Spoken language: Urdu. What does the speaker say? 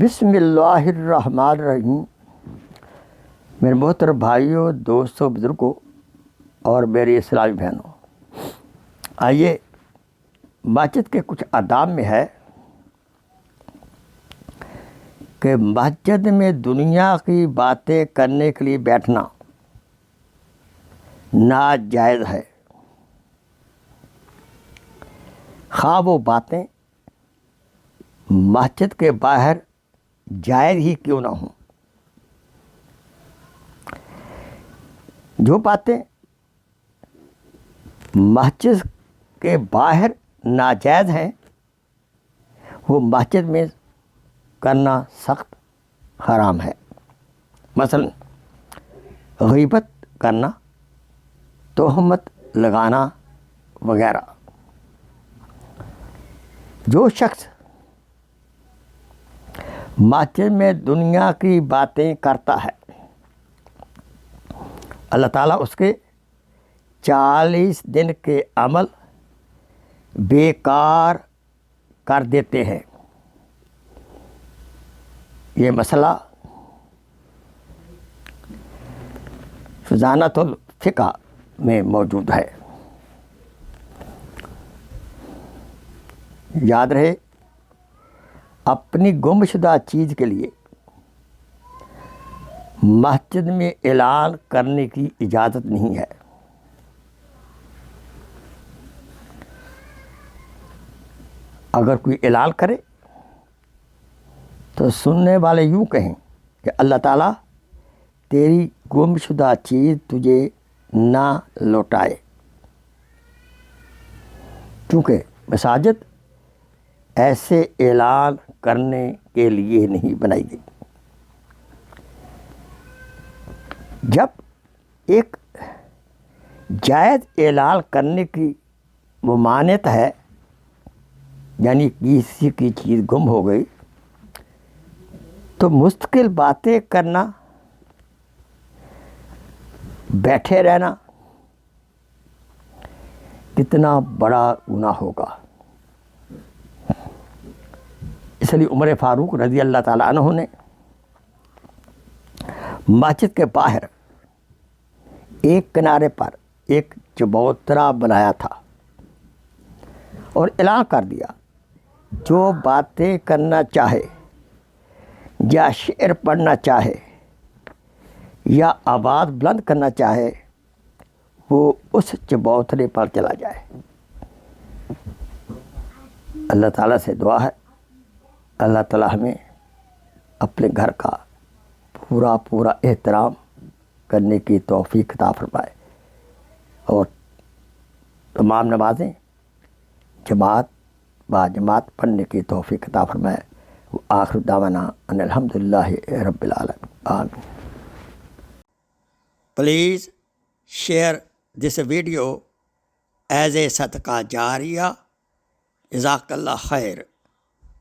بسم اللہ الرحمن الرحیم۔ میرے محترم بھائیوں، دوستوں، بزرگوں اور میری اسلامی بہنوں، آئیے مسجد کے کچھ آداب میں ہے کہ مسجد میں دنیا کی باتیں کرنے کے لیے بیٹھنا ناجائز ہے، خواہ وہ باتیں مسجد کے باہر جائز ہی کیوں نہ ہوں۔ جو باتیں مسجد کے باہر ناجائز ہیں وہ مسجد میں کرنا سخت حرام ہے۔ مثلا غیبت کرنا، تہمت لگانا وغیرہ۔ جو شخص مسجد میں دنیا کی باتیں کرتا ہے، اللہ تعالیٰ اس کے 40 دن کے عمل بیکار کر دیتے ہیں۔ یہ مسئلہ فضانت الفقہ میں موجود ہے۔ یاد رہے، اپنی گمشدہ چیز کے لیے مسجد میں اعلان کرنے کی اجازت نہیں ہے۔ اگر کوئی اعلان کرے تو سننے والے یوں کہیں کہ اللہ تعالیٰ تیری گمشدہ چیز تجھے نہ لوٹائے، کیونکہ مساجد ایسے اعلان کرنے کے لیے نہیں بنائی گئی۔ جب ایک جائز اعلان کرنے کی ممانعت ہے، یعنی کسی کی چیز گم ہو گئی، تو مستقل باتیں کرنا، بیٹھے رہنا کتنا بڑا گناہ ہوگا۔ اس لیے عمر فاروق رضی اللہ تعالیٰ عنہ نے مسجد کے باہر ایک کنارے پر ایک چبوترا بنایا تھا اور اعلان کر دیا، جو باتیں کرنا چاہے یا شعر پڑھنا چاہے یا آواز بلند کرنا چاہے وہ اس چبوترے پر چلا جائے۔ اللہ تعالیٰ سے دعا ہے اللہ تعالیٰ ہمیں اپنے گھر کا پورا احترام کرنے کی توفیق عطا فرمائے اور تمام نمازیں جماعت با جماعت پڑھنے کی توفیق عطا فرمائے۔ آخر دعوانا ان الحمدللہ رب العالمین، آمین۔ Please share this video as a صدقہ جاریہ۔ جزاک اللہ خیر۔